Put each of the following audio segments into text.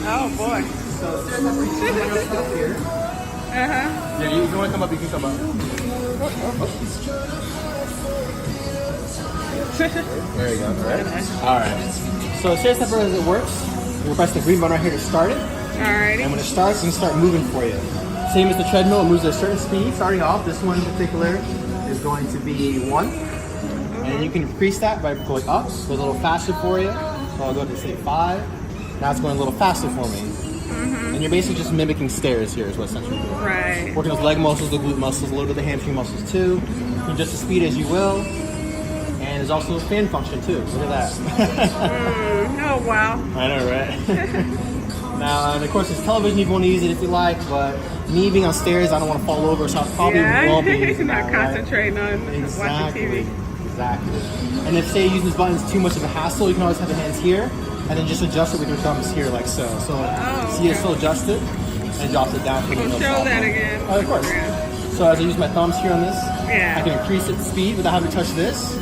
Oh boy. So stairs up here. Yeah, you want to come up, you can come up. There you go. Alright. So stairs stepper as it works, you press the green button right here to start it. Alrighty. And when it starts, you can start moving for you. Same as the treadmill, it moves at a certain speed. Starting off, this one in particular is going to be 1. And you can increase that by going up, goes a little faster for you. So I'll go to say 5. Now it's going a little faster for me. And you're basically just mimicking stairs here is what essentially you're doing. Right. Working those leg muscles, the glute muscles, a little bit of the hamstring muscles too. You can adjust the speed as you will. And there's also a fan function too. Look at that. Oh wow. I know, right? Now, and of course, there's television. You can want to use it if you like, but me being on stairs, I don't want to fall over, so I probably won't be using not that, concentrating on watching TV. Exactly. And if, say, using these buttons is too much of a hassle, you can always have your hands here, and then just adjust it with your thumbs here, like so. So, see it still adjusted, and drops it down. You can show that again. Oh, of course. So as I use my thumbs here on this, I can increase its speed without having to touch this.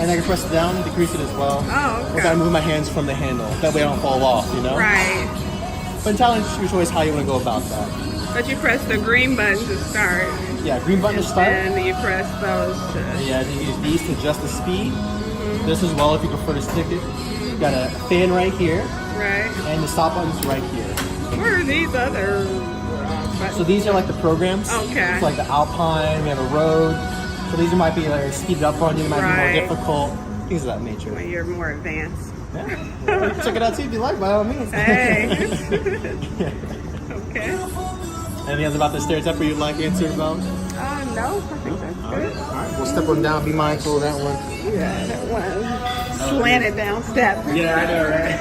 And I can press it down and decrease it as well. Oh, okay. Without moving my hands from the handle. That way I don't fall off, you know? Right. But entirely your choice how you want to go about that. But you press the green button to start. Yeah, green button to start. And you press those to... Yeah, you use these to adjust the speed. This as well if you prefer to stick it. You got a fan right here. Right. And the stop button's right here. Where are these other buttons? So these are like the programs. Okay. It's like the Alpine, we have a road. So these might be like speeded up on you, might be more difficult. Things of that nature. When you're more advanced. Yeah. Well, check it out too if you like, by all means. Hey. Okay. Anything else about the stairs up you'd like answered about? No, I think that's good. All right, we'll step them down. Be mindful of that one. Yeah, that one. Slanted down step. Yeah, I know, right?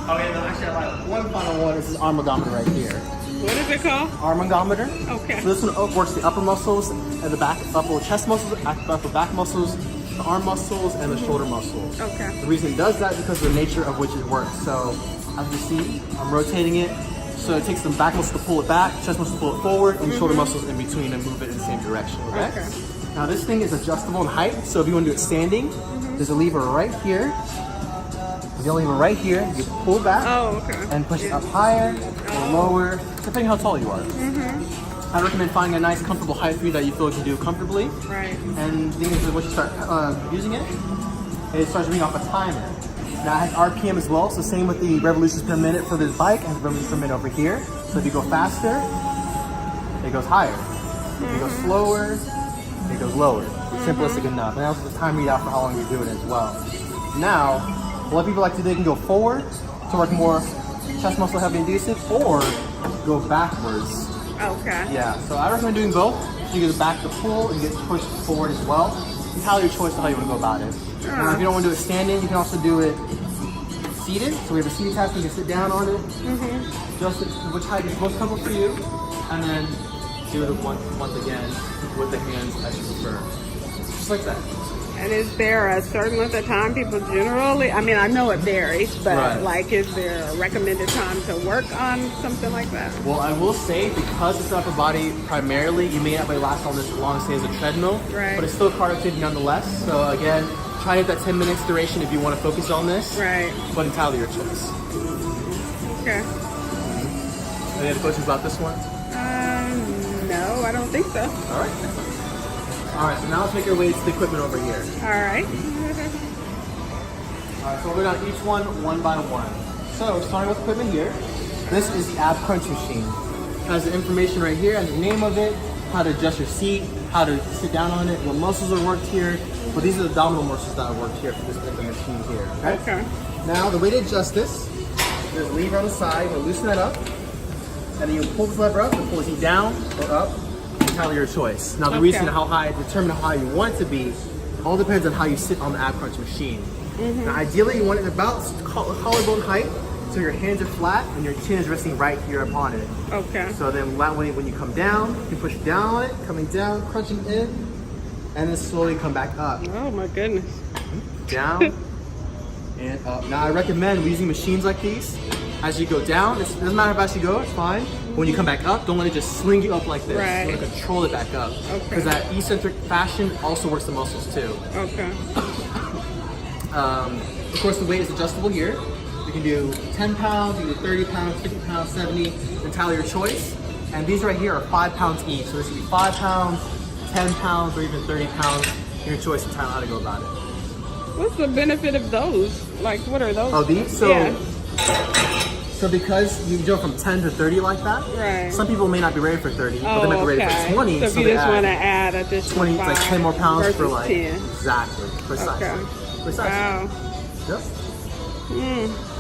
Oh, yeah, no, actually, I like one final one. This is armagometer right here. What is it called? Armagometer. Okay. So this one works the upper muscles and the back, upper chest muscles, upper back muscles, the arm muscles, and the shoulder muscles. Okay. The reason it does that is because of the nature of which it works. So as you see, I'm rotating it. So it takes the back muscles to pull it back, chest muscles to pull it forward, and shoulder muscles in between and move it in the same direction. Okay. Now this thing is adjustable in height. So if you want to do it standing, there's a lever right here. There's a lever right here. You pull back and push it up higher or lower, depending how tall you are. I recommend finding a nice, comfortable height for you that you feel you can do comfortably. Right. And the thing is, once you start using it, it starts reading off a timer. Now it has RPM as well, so same with the revolutions per minute for this bike, and revolutions per minute over here. So if you go faster, it goes higher. If you go slower, it goes lower. Simplistic enough. And also the time readout for how long you're doing it as well. Now, a lot of people like to, they can go forward to work more chest muscle heavy inducive, or go backwards. Okay. Yeah, so I recommend doing both. So you get the back to pull and get pushed forward as well. Entirely your choice of how you want to go about it. Now, if you don't want to do it standing, you can also do it seated. So we have a seating tab, so you can sit down on it. Adjust it to which height is most comfortable for you, and then do it once again with the hands as you prefer. Just like that. And is there a certain length of time people generally, I mean, I know it varies, but like, is there a recommended time to work on something like that? Well, I will say, because it's upper body primarily, you may not be able to last on this as long as say as a treadmill, but it's still cardio activity nonetheless. So again, try to get that 10 minutes duration if you want to focus on this, but entirely your choice. Okay. Any other questions about this one? No, I don't think so. All right. All right, so now let's make our way to the equipment over here. All right. All right, so we'll go down each one by one. So starting with equipment here, this is the ab crunch machine. It has the information right here, has the name of it, how to adjust your seat, how to sit down on it, what muscles are worked here. But these are the abdominal muscles that are worked here for this machine here. Okay. Now the way to adjust this, there's a lever on the side, you'll loosen that up, and then you pull this lever up, it pulls you down or up. Entirely your choice. Now the reason how high, determine how high you want it to be, all depends on how you sit on the ab crunch machine. Now ideally you want it about collarbone height, so your hands are flat and your chin is resting right here upon it. Okay. So then that way when you come down, you push down on it, coming down, crunching in, and then slowly come back up. Oh my goodness. Down and up. Now I recommend using machines like these. As you go down, it doesn't matter how fast you go, it's fine. When you come back up, don't let it just sling you up like this. You want to control it back up. Because that eccentric fashion also works the muscles too. Okay. Of course, the weight is adjustable here. You can do 10 pounds, you can do 30 pounds, 50 pounds, 70, entirely your choice. And these right here are 5 pounds each. So this would be 5 pounds, 10 pounds, or even 30 pounds. Your choice entirely how to go about it. What's the benefit of those? Like, what are those? Oh, these? So, yeah. So because you go from 10 to 30 like that, right. Some people may not be ready for 30, but they might be ready for 20. So if you just want to add additional 20, it's like 10 more pounds for like 10. Exactly, precisely. Okay. Precisely. Wow. Yep.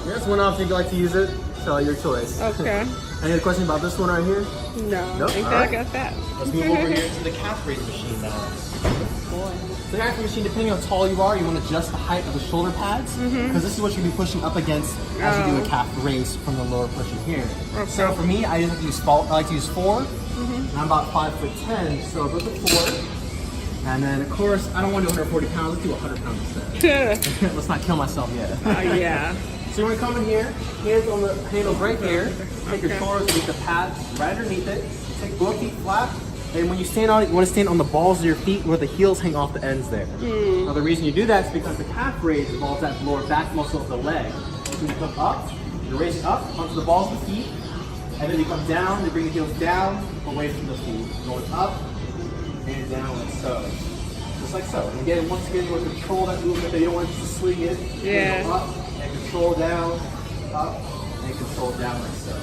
That's one option if you like to use it. So your choice. Okay. Any other questions about this one right here? No. Nope. I think All right. I got that. Let's move over here to the calf raise machine now. The calf raise machine, depending on how tall you are, you want to adjust the height of the shoulder pads because this is what you'll be pushing up against as you do a calf raise from the lower pushing here. Okay. So for me, I like to use 4. And I'm about 5'10", so I'll go to 4. And then of course, I don't want to do 140 pounds. Let's do 100 pounds instead. Let's not kill myself yet. Yeah. So you want to come in here, hands on the handles right here. Take your shoulders with the pads right underneath it. Take both feet flat. And when you stand on it, you want to stand on the balls of your feet where the heels hang off the ends there. Now the reason you do that is because the calf raise involves that lower back muscle of the leg. So you come up, you raise it up onto the balls of the feet, and then you come down, you bring the heels down, away from the feet. Going up and down like so. Just like so. And again, once again, you want to control that movement. You don't want to just swing it. Yeah. Go up and control down, up and control down like so.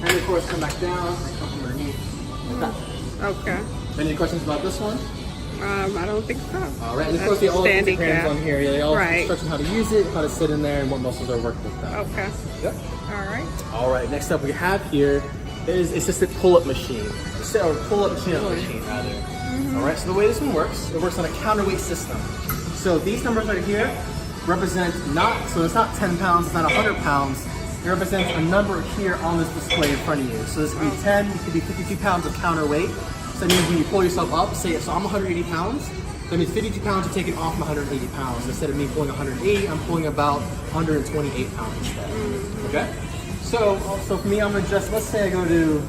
And of course, come back down and come from underneath like that. Okay. Any questions about this one? I don't think so. All right, and of course they all have standing programs calf. on here. They all have Right. instructions how to use it, how to sit in there, and what muscles are working with that. Okay. Yep. All right. All right, next up we have here is assisted pull-up machine. Or pull-up chin-up machine, rather. All right, so the way this one works, it works on a counterweight system. So these numbers right here represent so it's not 10 pounds, it's not 100 pounds. It represents a number here on this display in front of you. So this could be 10, this could be 52 pounds of counterweight. So that means when you pull yourself up, say, so I'm 180 pounds, that means 52 pounds are taken off my 180 pounds. Instead of me pulling 180, I'm pulling about 128 pounds instead. Okay? So for me, I'm gonna adjust, let's say I go to,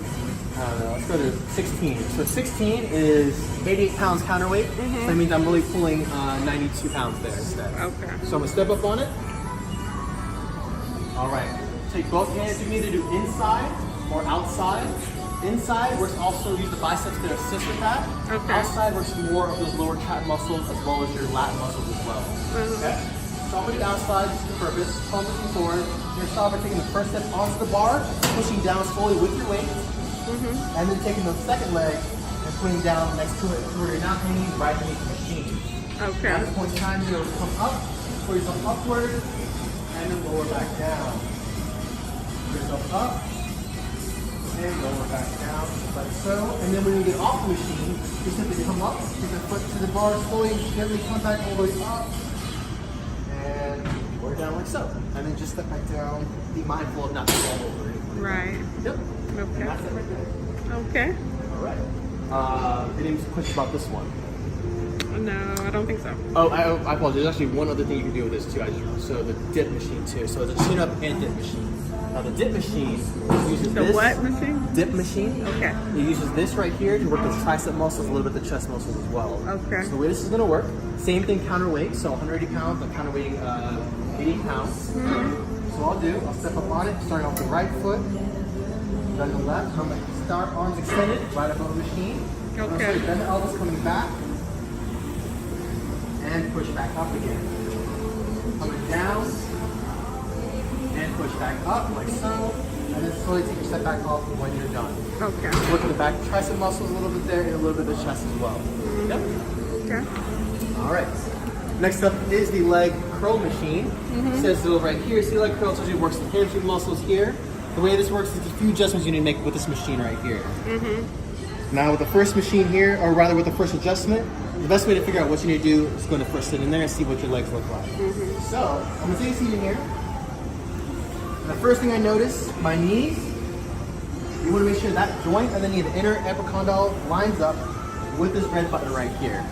let's go to 16. So 16 is 88 pounds counterweight. So that means I'm really pulling 92 pounds there instead. Okay. So I'm gonna step up on it. All right. Take both hands. You can either do inside or outside. Inside works also use the biceps to assist with that. Okay. Outside works more of those lower calf muscles as well as your lat muscles as well. Okay? So I'm going to do outside just for the purpose. Palm looking forward. You're going to start by taking the first step onto the bar, pushing down slowly with your weight, and then taking the second leg and putting down next to it where you're not hanging right beneath the machine. Okay. At this point in time, you'll come up, pull yourself upward, and then lower back down. Yourself up and lower back down, just like so. And then when you get off the machine, you simply come up, take your foot to the bar, slowly, gently come back all the way up, and lower down like so. And then just step back down. Be mindful of not to fall over anything. Right. Yep. Okay. And that's it right there. Okay. All right. Any questions about this one? No, I don't think so. Oh, I apologize. There's actually one other thing you can do with this too. So the dip machine too. So the chin up and dip machine. Now the dip machine uses The this. what machine? Dip machine. Okay. It uses this right here to work the tricep muscles, a little bit the chest muscles as well. Okay. So the way this is going to work, same thing counterweight. So 180 pounds, I'm counterweighting 80 pounds. So I'll step up on it, starting off the right foot, then the left. I'm going to start arms extended, right above the machine. Okay. Then the elbows coming back. And push back up again. Coming down and push back up like so, and then slowly take your step back off when you're done. Okay. Work the back tricep muscles a little bit there and a little bit of the chest as well. Yep. Okay. All right. Next up is the leg curl machine. It says it over right here. See, leg curl usually works the hamstring muscles here. The way this works is a few adjustments you need to make with this machine right here. Now with the first machine here, or rather with the first adjustment, the best way to figure out what you need to do is going to first sit in there and see what your legs look like. So, I'm going to take a seat in here. The first thing I notice, my knees, you want to make sure that joint underneath the inner epicondyle lines up with this red button right here.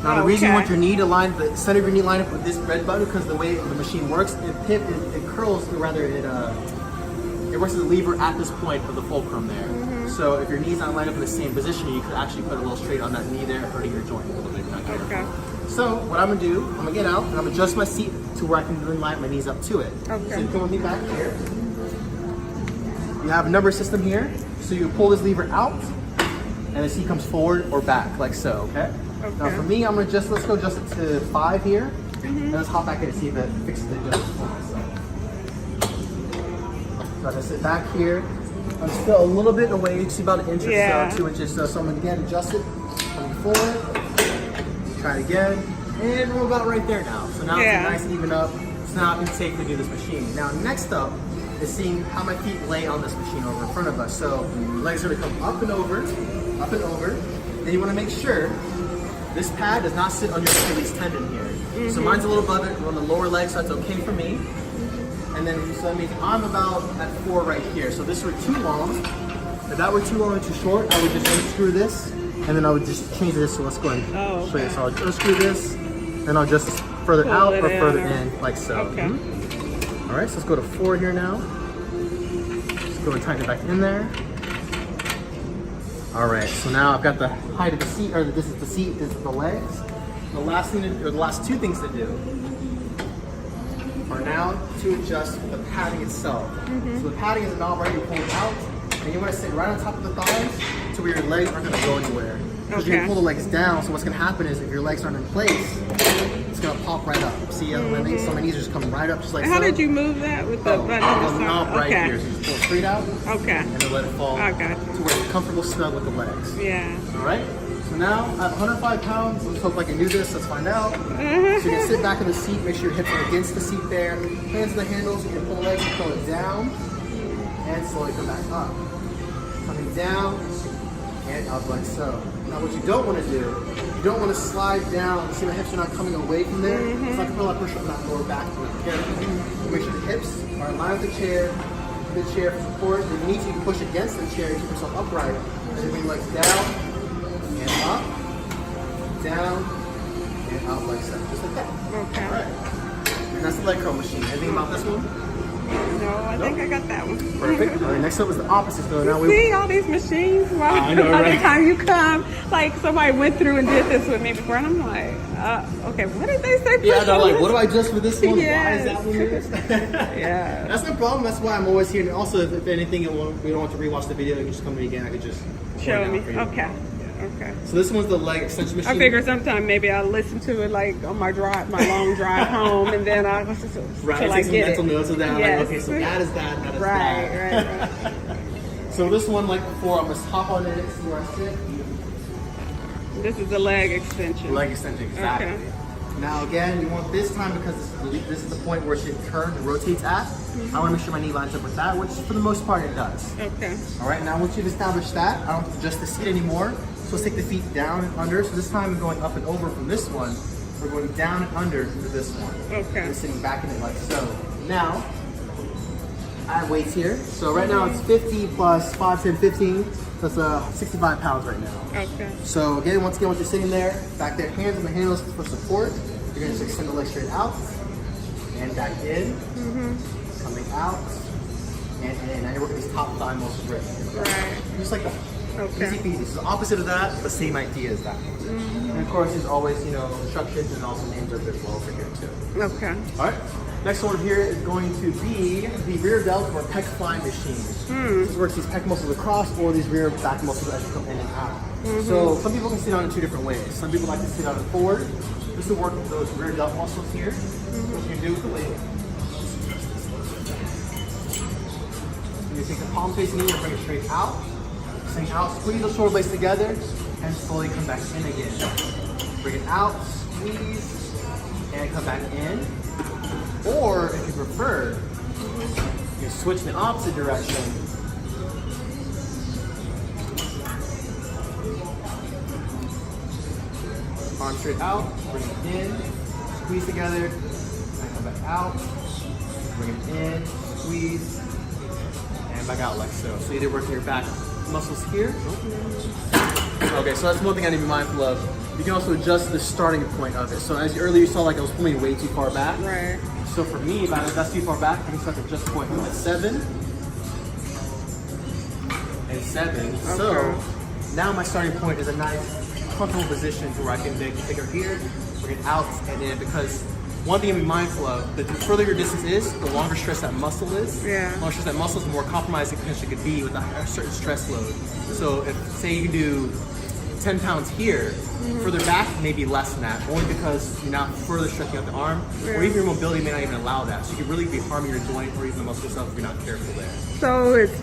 Now the reason you want your knee to line, the center of your knee line up with this red button, because the way the machine works, it curls, or rather it works as a lever at this point of the fulcrum there. So if your knee's not lined up in the same position, you could actually put a little straight on that knee there, hurting your joint a little bit. Not Okay. So what I'm gonna do, I'm gonna get out and I'm gonna adjust my seat to where I can then line my knees up to it. Okay. So you come with me back here. You have a number system here. So you pull this lever out, and the seat comes forward or back, like so, okay? Now for me, I'm gonna let's go adjust it to 5 here. And let's hop back in and see if it fixes the adjustment for myself. So I'm gonna sit back here. I'm still a little bit away, just about an inch or so, 2 inches. So I'm gonna again adjust it, coming forward. Try it again, and we're about right there now. So now it's a nice even up. So now I can safely do this machine. Now next up is seeing how my feet lay on this machine over in front of us. So legs are gonna come up and over, up and over. Then you wanna make sure this pad does not sit on your Achilles tendon here. So mine's a little above it on the lower leg, so that's okay for me. And then, so that means I'm about at 4 right here. So if this were too long, if that were too long or too short, I would just unscrew this, and then I would just change this. So let's go ahead and show you. So I'll unscrew this, and I'll just further out or further in, like so. Okay. All right, so let's go to 4 here now. Just go and tighten it back in there. All right, so now I've got the height of the seat, or this is the seat, this is the legs. The last thing, or the last 2 things to do are now to adjust the padding itself. So the padding is a knob right, you pull it out, and you want to sit right on top of the thighs to where your legs aren't going to go anywhere. Because you're going to pull the legs down, so what's going to happen is if your legs aren't in place, it's going to pop right up. See, so my knees are just coming right up just like so. How did you move that with the button? The knob right here, so you just pull it straight out, and then let it fall to where you're comfortable, snug with the legs. Yeah. All right? So now, at 105 pounds, let's hope I can do this. Let's find out. So you can sit back in the seat, make sure your hips are against the seat there. Hands on the handles, you can pull the legs, pull it down, and slowly come back up. Coming down, and up like so. Now what you don't want to do, you don't want to slide down. See my hips are not coming away from there? So I can put a lot of pressure on that lower back. Make sure the hips are in line with the chair for support. If you need to, you push against the chair to keep yourself upright. And then bring your legs down, and up, down, and up like so, just like that. Okay. All right. And that's the leg curl machine. Anything about this one? No, I think I got that one. Perfect. All right, next up was the opposite. So now See all these machines? Wow. I know, right? Every time you come, like somebody went through and did this with me before, and I'm like, okay, what did they say? Yeah, they're like, what do I adjust for this one? Yes. Why is that one here? Yeah. That's no problem. That's why I'm always here. And also, if anything, we don't want to rewatch the video, you can just come to me again. I could just Show me. for you. Okay. Okay. So this one's the leg extension machine. I figure sometime maybe I'll listen to it like on my long drive home, and then I'll right, till I take some get mental it. notes of that. Yes. Like, okay, so that is that, that is Right, that. right. So this one, like before, I'm gonna hop on it, see where I sit. This is the leg extension. Leg extension, exactly. Okay. Now again, you want this time because this is the point where it should turn and rotates at. I want to make sure my knee lines up with that, which for the most part it does. Okay. All right, now once you've established that, I don't have to adjust the seat anymore. So let's take the feet down and under. So this time we're going up and over from this one. We're going down and under to this one. Okay. And sitting back in it like so. Now, I have weights here. So right now it's 50 plus 5, 10, 15. So it's 65 pounds right now. Okay. So again, once you're sitting there, back there, hands on the handles for support. You're gonna just extend the leg straight out and back in, coming out, and in. Now you're working these top thigh muscles right here. Right. Just like that. Okay. Easy peasy. So the opposite of that, the same idea as that. And of course, there's always, instructions and also names of it as well over here too. Okay. All right. Next one here is going to be the rear delt or pec fly machine. This works these pec muscles across or these rear back muscles as you come in and out. So some people can sit on it 2 different ways. Some people like to sit on it forward. This will work with those rear delt muscles here. What you can do with the weight. You take the palm facing in and bring it straight out. Swing out, squeeze those shoulder blades together, and slowly come back in again. Bring it out, squeeze, and come back in. Or if you prefer, you can switch in the opposite direction. Arm straight out, bring it in, squeeze together, and come back out, bring it in, squeeze, and back out like so. So either working your back muscles here. Okay, so that's one thing I need to be mindful of. You can also adjust the starting point of it. So as earlier you saw, like I was pulling way too far back. Right. So for me, if that's too far back, I can start to adjust the point at 7 and 7. Okay. So now my starting point is a nice comfortable position to where I can make the finger here, bring it out, and then because one thing to be mindful of, that the further your distance is, the longer stress that muscle is. Yeah. The longer stress that muscle is, the more compromising potentially could be with a certain stress load. So if, say you can do 10 pounds here, further back, maybe less than that, only because you're now further stretching out the arm, or even your mobility may not even allow that. So you could really be harming your joint or even the muscle itself if you're not careful there. So it's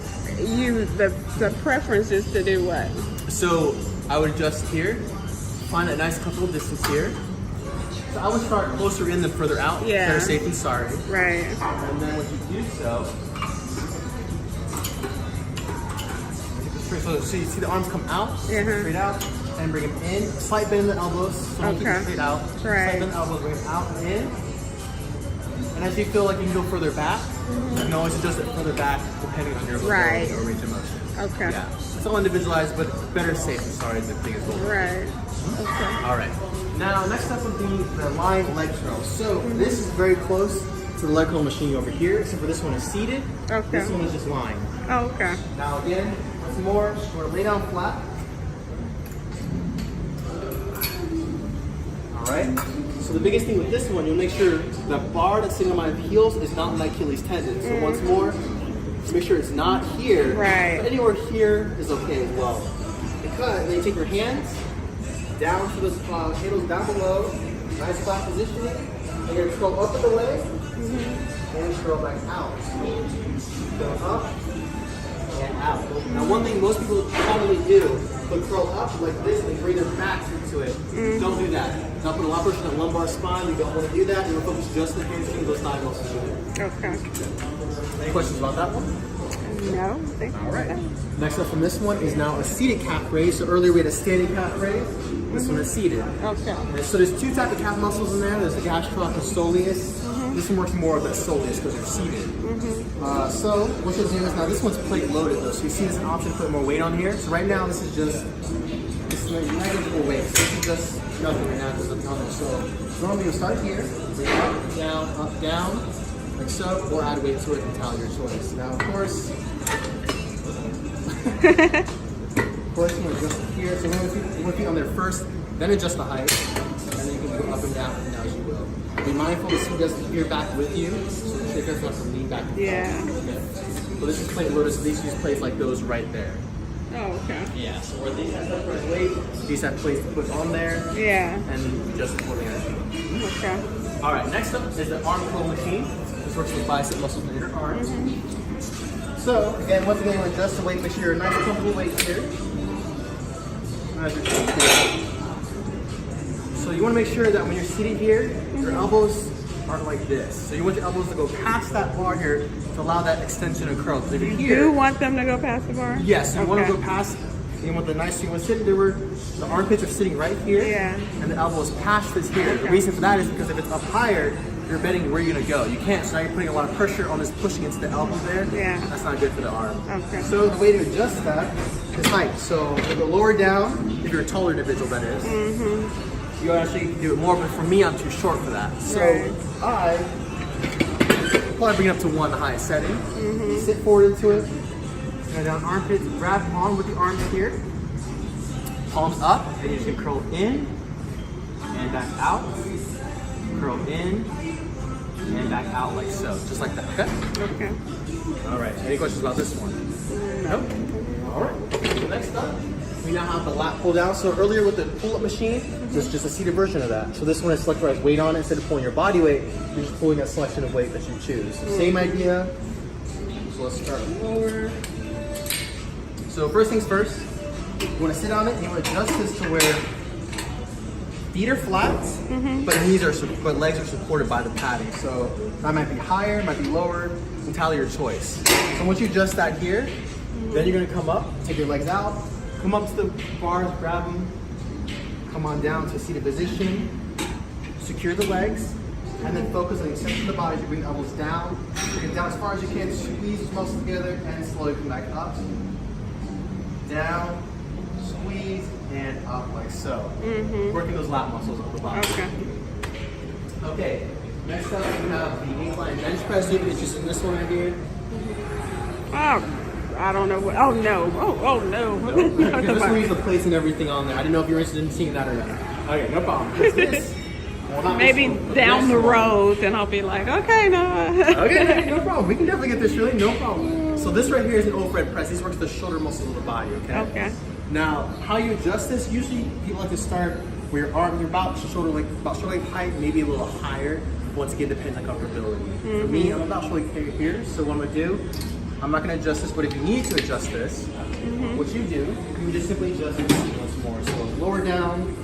the preference is to do what? So I would adjust here, find a nice comfortable distance here. So I would start closer in than further out. Yeah. Better safe than sorry. Right. And then when you do so, so you see the arms come out, straight out, and bring them in. Slight bend in the elbows, so don't keep them straight out. Right. Slight bend in the elbows, bring them out and in. And as you feel like you can go further back, you can always adjust it further back depending on your mobility or range of motion. Okay. Yeah. It's all individualized, but better safe than sorry is the thing as well. Right. Okay. All right. Now, next up would be the lying leg curl. So this is very close to the leg curl machine over here, except for this one is seated. Okay. This one is just lying. Oh, okay. Now again, once more, we're gonna lay down flat. All right. So the biggest thing with this one, you'll make sure the bar that's sitting on my heels is not my Achilles tendon. So once more, make sure it's not here. Right. But anywhere here is okay as well. Because then you take your hands down to the handles down below, nice flat positioning, and you're gonna curl up in the leg, and curl back out. Go up and out. Now one thing most people commonly do, but curl up like this and bring their backs into it. Don't do that. Now put a lot of pressure on the lumbar spine, you don't want to do that. You want to focus just on the hamstring, those thigh muscles. Okay. Any questions about that one? No. Thank you. All right. Next up from this one is now a seated calf raise. So earlier we had a standing calf raise. This one is seated. Okay. And so there's two types of calf muscles in there. There's the gastroc and soleus. This one works more with that soleus because they're seated. So what you'll do is now this one's plate loaded though. So you see there's an option to put more weight on here. So right now this is just negligible weight. So this is just nothing right now because it's on there. So normally you'll start here, bring it up, down, like so, or add weight to it and tally your choice. Now of course, you want to adjust it here. So you want to feet on there first, then adjust the height, and then you can go up and down as you will. Be mindful the seat doesn't veer back with you, so the shaker has to lean back. Yeah. Okay. So this is plate loaded, so these use plates like those right there. Oh, okay. Yeah, so where these have separate weight, these have plates to put on there, Yeah. and just according as you go. Okay. All right, next up is the arm curl machine. This works with bicep muscles in your arms. So, again, once again, you adjust the weight, make sure you're a nice comfortable weight here. So you want to make sure that when you're seated here, your elbows aren't like this. So you want your elbows to go past that bar here to allow that extension and curl. Because if you're here, Do you want them to go past the bar? yes, you want to go past. You want the nice. You want to sit there where the armpits are sitting right here, and the elbow is past this here. The reason for that is because if it's up higher, you're betting where you're gonna go. You can't. So now you're putting a lot of pressure on this pushing into the elbow there. Yeah. That's not good for the arm. Okay. So the way to adjust that is height. So you go lower down if you're a taller individual, that is. You actually do it more, but for me, I'm too short for that. So I probably bring it up to one, the highest setting. Sit forward into it. And down armpits, grab on with the arms here. Palms up, and you just can curl in and back out. Curl in and back out like so, just like that. Okay. Okay. All right. Any questions about this one? Nope. All right. So next up, we now have the lat pull down. So earlier with the pull-up machine, there's just a seated version of that. So this one is select where it has weight on it. Instead of pulling your body weight, you're just pulling a selection of weight that you choose. Same idea. So let's start lower. So first things first, you want to sit on it and you want to adjust this to where feet are flat, but legs are supported by the padding. So that might be higher, might be lower, entirely your choice. So once you adjust that here, then you're gonna come up, take your legs out, come up to the bars, grab them, come on down to a seated position, secure the legs, and then focus on the extension of the body to bring the elbows down. Bring it down as far as you can, squeeze those muscles together, and slowly come back up. Down, squeeze, and up like so. Working those lat muscles up the body. Okay. Okay, next up we have the 8-line bench press. Do you have interest in this one right here? Oh, I don't know what. Oh no. Oh no. This one use the plates and everything on there. I didn't know if you're interested in seeing that or not. Okay, no problem. This Well, not maybe this one, but down the next one. road, then I'll be like, okay, no. Okay, no problem. We can definitely get this, Shirley. No problem. So this right here is an overhead press. These works the shoulder muscles of the body. Okay. Okay. Now, how you adjust this? Usually, people like to start where your arms are about shoulder length height, maybe a little higher. Once again, depends on comfortability. For me, I'm about shoulder length here. So what I'm gonna do, I'm not gonna adjust this, but if you need to adjust this, what you do, you just simply adjust it once more. So lower down.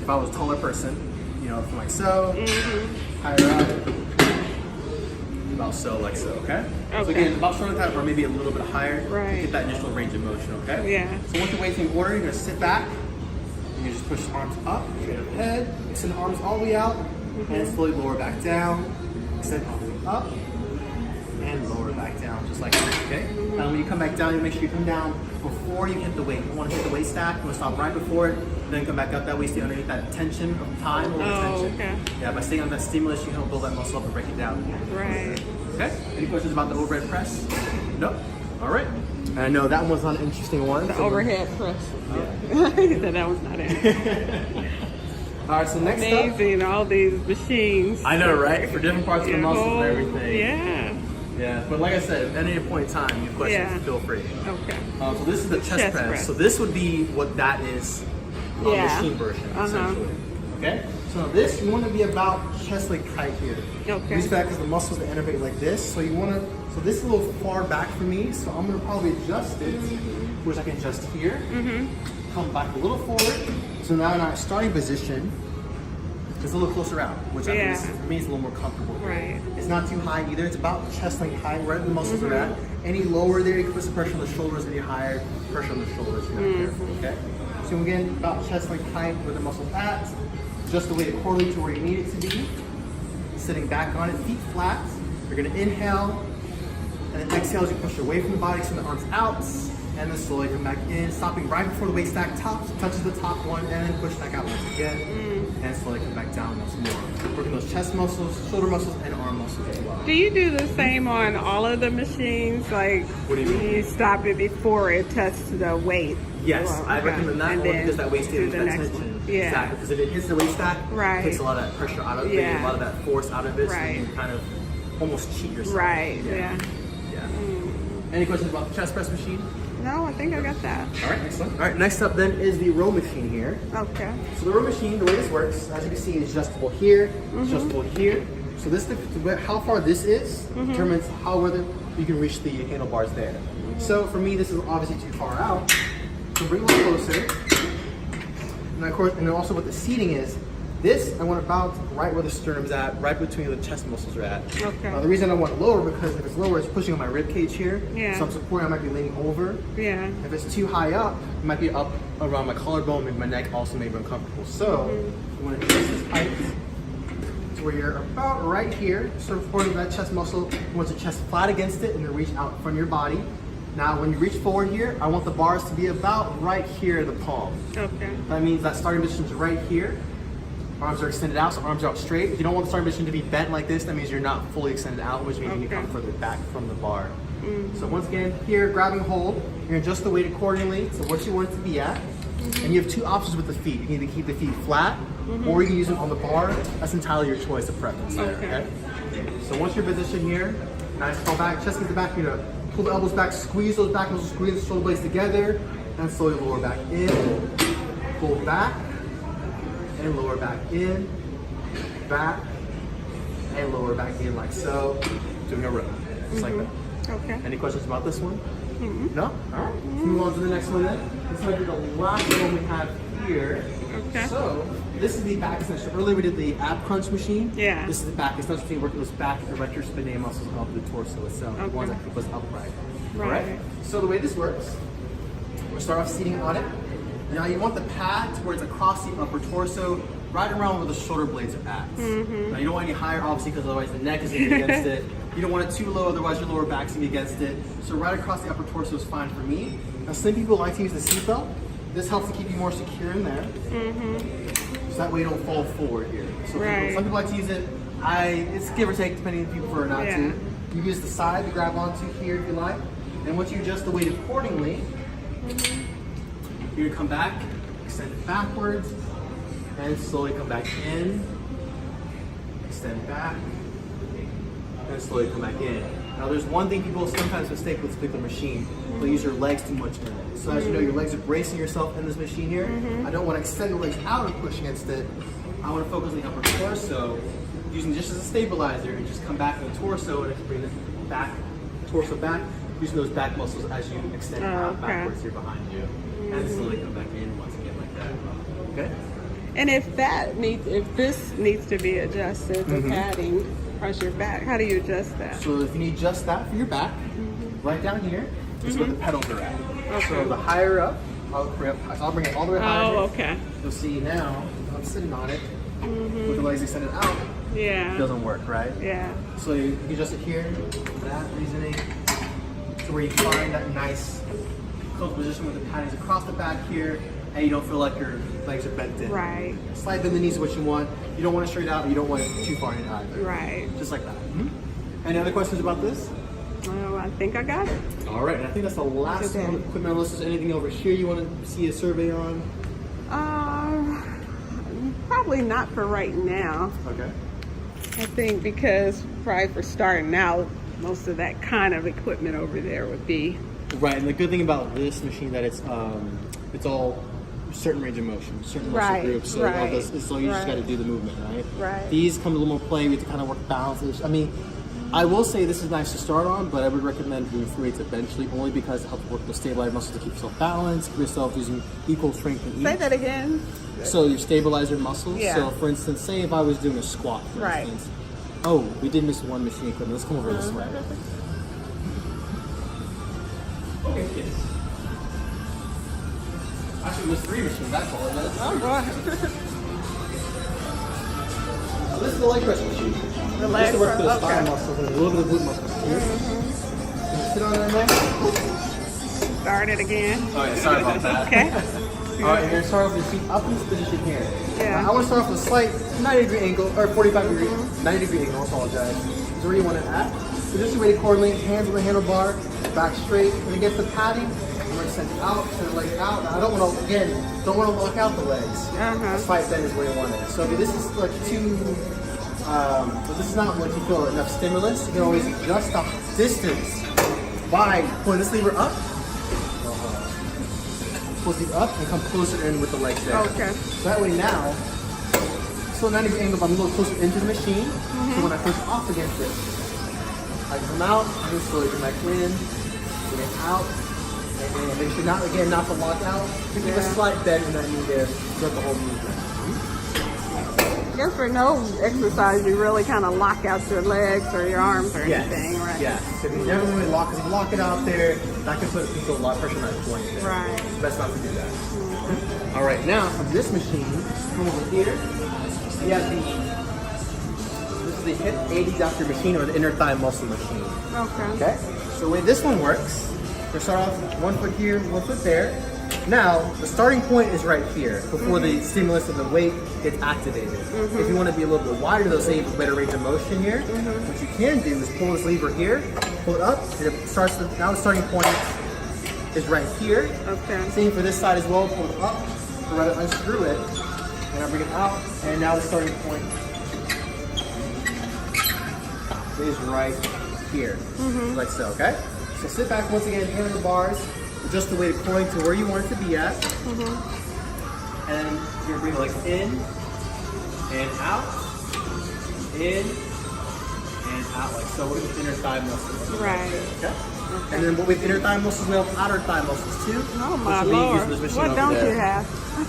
If I was a taller person, you know, like so, higher up, about so, like so, okay? So again, about shoulder length height or maybe a little bit higher to get that initial range of motion, okay? Yeah. So once your weight's in order, you're gonna sit back, and you just push the arms up, straight overhead, extend the arms all the way out, and slowly lower back down, extend all the way up, and lower back down, just like that, okay? Now when you come back down, you make sure you come down before you hit the weight. You want to hit the weight stack, you want to stop right before it, then come back up that way, stay underneath that tension of time or tension. Okay. Yeah, by staying on that stimulus, you help build that muscle up and break it down. Right. Okay, any questions about the overhead press? No? All right. And I know that one was an interesting one. The overhead press. Yeah. He said that was not it. All right, so next up. Amazing, all these machines. I know, right? For different parts of the muscles and everything. Yeah. Yeah, but like I said, at any point in time, you have questions, feel free. Okay. So this is the chest press. So this would be what that is on the machine version, essentially. Okay? So this, you want to be about chest length height here. Okay. Reach back because the muscles that innervate like this. So you want to, so this is a little far back for me, so I'm going to probably adjust it, which I can adjust here. Come back a little forward. So now in our starting position, it's a little closer out, which I think for me is a little more comfortable. Right. It's not too high either. It's about chest length height, right where the muscles are at. Any lower there, you can put some pressure on the shoulders. Any higher, pressure on the shoulders. You're not careful, okay? So again, about chest length height where the muscle's at. Just the weight accordingly to where you need it to be. Sitting back on it, feet flat. You're gonna inhale, and then exhale as you push away from the body, extend the arms out, and then slowly come back in, stopping right before the waist stack touches the top one, and then push back out once again, and slowly come back down once more. Working those chest muscles, shoulder muscles, and arm muscles as well. Do you do the same on all of the machines? Like, What do you mean? You stop it before it touches the weight? Yes, Well, I recommend that and only then because that waist stays do with the that next tension. one. Yeah. Exactly, because if it hits the waist stack, Right. it takes a lot of that pressure out of it, a lot of that force out of it, so you kind of almost cheat yourself. Right, yeah. Any questions about the chest press machine? No, I think I got that. All right, excellent. All right, next up then is the row machine here. Okay. So the row machine, the way this works, as you can see, is adjustable here, adjustable here. So this, how far this is determines how whether you can reach the handlebars there. So for me, this is obviously too far out. So bring it a little closer. And of course, and then also what the seating is, this I want about right where the sternum's at, right between the chest muscles are at. Okay. The reason I want it lower because if it's lower, it's pushing on my rib cage here. Yeah. So I'm supporting, I might be leaning over. Yeah. If it's too high up, it might be up around my collarbone, maybe my neck also may be uncomfortable. So you want to adjust this height to where you're about right here, supporting that chest muscle. You want your chest flat against it and then reach out from your body. Now when you reach forward here, I want the bars to be about right here in the palm. Okay. That means that starting position is right here. Arms are extended out, so arms are out straight. If you don't want the starting position to be bent like this, that means you're not fully extended out, which means you need to come further back from the bar. So once again, here, grabbing hold, you're gonna adjust the weight accordingly to what you want it to be at. And you have two options with the feet. You can either keep the feet flat, or you can use them on the bar. That's entirely your choice of preference there, okay? So once you're positioned here, nice fall back, chest to the back, you're gonna pull the elbows back, squeeze those back muscles, squeeze the shoulder blades together, and slowly lower back in, pull back, and lower back in, back, and lower back in like so, doing a row, just like that. Okay. Any questions about this one? No? All right, let's move on to the next one then. This might be the last one we have here. Okay. So, this is the back extension. Earlier we did the ab crunch machine. Yeah. This is the back extension machine, working those back erector spinae muscles of the torso itself, the ones that keep us upright. Right. All right? So the way this works, we'll start off seating on it. Now you want the pad to where it's across the upper torso, right around where the shoulder blades are at. Now you don't want any higher, obviously, because otherwise the neck is going to be against it. You don't want it too low, otherwise your lower back's going to be against it. So right across the upper torso is fine for me. Now some people like to use the seatbelt. This helps to keep you more secure in there. So that way you don't fall forward here. So some people like to use it. It's give or take, depending if you prefer or not to. You use the side to grab onto here if you like. And once you adjust the weight accordingly, you're gonna come back, extend it backwards, and slowly come back in, extend back, and slowly come back in. Now there's one thing people sometimes mistake with this particular machine. They'll use your legs too much in it. So as you know, your legs are bracing yourself in this machine here. I don't want to extend the legs out and push against it. I want to focus on the upper torso, using just as a stabilizer, and just come back in the torso and just bring it back, torso back, using those back muscles as you extend out backwards here behind you. And slowly come back in once again like that. Okay? And if this needs to be adjusted, the padding across your back, how do you adjust that? So if you need just that for your back, right down here is where the pedals are at. Okay. So the higher up, I'll bring it all the way higher. Oh, okay. You'll see now, I'm sitting on it, with the legs extended out, Yeah. it doesn't work, right? Yeah. So you can adjust it here, for that reasoning, to where you find that nice comfortable position with the paddings across the back here, and you don't feel like your legs are bent in. Right. Slight bend in the knees is what you want. You don't want it straight out, but you don't want it too far in either. Right. Just like that. Any other questions about this? Oh, I think I got it. All right, and I think that's the last one. Equipment list. Is anything over here you want to see a survey on? Probably not for right now. Okay. I think because probably for starting out, most of that kind of equipment over there would be. Right, and the good thing about this machine that it's all certain range of motion, certain muscle groups, so all this, so you just got to do the movement, right? Right. These come a little more play. We have to kind of work balance. I mean, I will say this is nice to start on, but I would recommend doing free weights eventually, only because it helps work with stabilizer muscles to keep yourself balanced, keep yourself using equal strength in each. Say that again. So your stabilizer muscles. Yeah. So for instance, say if I was doing a squat, for instance. Oh, we did miss one machine equipment. Let's come over this way. Okay, kids. Actually, there's 3 machines. That's all. Oh, boy. So this is the leg press machine. The leg to work press, for the spine muscles and a little bit of glute muscles. Can you sit on it there? Start it again. Oh yeah, sorry about that. Okay. All right, you're gonna start off with your feet up in this position here. Yeah. I want to start off with a slight 90-degree angle, or 45-degree, 90-degree angle. I apologize. Is where you want it at. So just your way to coordinate, hands on the handlebar, back straight. When it gets the padding, I'm gonna send it out, send the legs out. Now, I don't want to lock out the legs. A slight bend is where you want it. So if this is like too, if this is not what you feel enough stimulus, you can always adjust the distance by pulling this lever up. Pull it up and come closer in with the legs there. Okay. So that way now, still 90-degree angle, but I'm a little closer into the machine. So when I push off against it, I come out, and then slowly come back in, bring it out, and then make sure not to lock out. Give a slight bend in that knee there throughout the whole movement. I guess for no exercise, you really kind of lock out your legs or your arms or anything, right? Yeah. So if you never really lock, because if you lock it out there, that can put a lot of pressure on that joint there. Right. It's best not to do that. All right, now from this machine, come over here. We have this is the hip adductor machine or the inner thigh muscle machine. Okay. So the way this one works, we start off 1 foot here, 1 foot there. Now, the starting point is right here before the stimulus of the weight gets activated. If you want to be a little bit wider, though, so you have a better range of motion here, what you can do is pull this lever here, pull it up, and it starts. Now the starting point is right here. Okay. Same for this side as well. Pull it up, rather unscrew it, and I bring it out, and now the starting point is right here, like so. Okay. So sit back once again, hand on the bars. Adjust the weight according to where you want it to be at. And you're gonna bring the legs in and out, in and out, like so. With the inner thigh muscles. Right. Okay. And then with inner thigh muscles, we have outer thigh muscles too. Oh my Lord. What don't you have?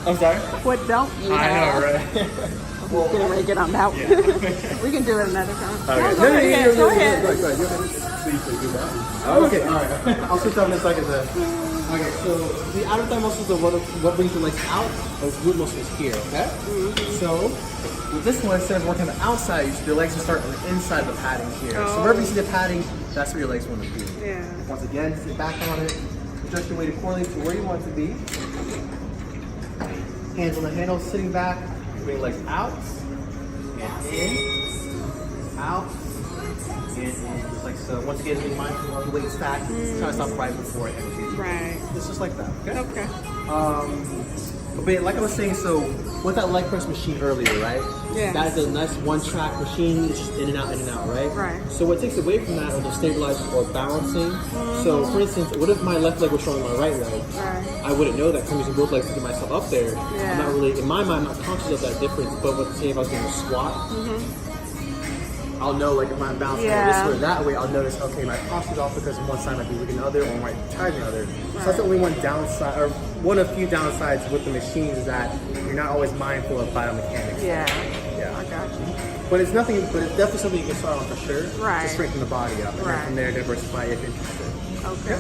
I'm sorry? What don't you have? I know, right? We're gonna make it on that one. We can do it another time. Okay. Go ahead. Go ahead. Go ahead. Please do that. Okay, all right. I'll switch on in a second then. Okay, so the outer thigh muscles are what brings your legs out. Those glute muscles here, okay? So with this one, instead of working on the outside, your legs will start on the inside of the padding here. So wherever you see the padding, that's where your legs want to be. Yeah. Once again, sit back on it. Adjust your weight accordingly to where you want it to be. Hands on the handle, sitting back. Bring legs out and in, out and in, just like so. Once again, being mindful of the weight stack, try to stop right before it empties. Right. It's just like that. Okay. Okay. But like I was saying, so with that leg press machine earlier, right? Yeah. That is a nice one-track machine. It's just in and out, right? Right. So what takes away from that are the stabilizers or balancing. So for instance, what if my left leg was stronger than my right leg? Right. I wouldn't know that because I'm using both legs to get myself up there. Yeah. I'm not really, in my mind, I'm not conscious of that difference. But let's say if I was doing a squat, I'll know like if I'm bouncing this way or that way, I'll notice, okay, my posture's off because one side might be weak than the other or might tie the other. So that's the only one downside, or one of few downsides with the machines is that you're not always mindful of biomechanics. Yeah. Yeah. I got you. But it's nothing, but it's definitely something you can start on for sure. Right. To strengthen the body up. And then from there, diversify if interested. Okay.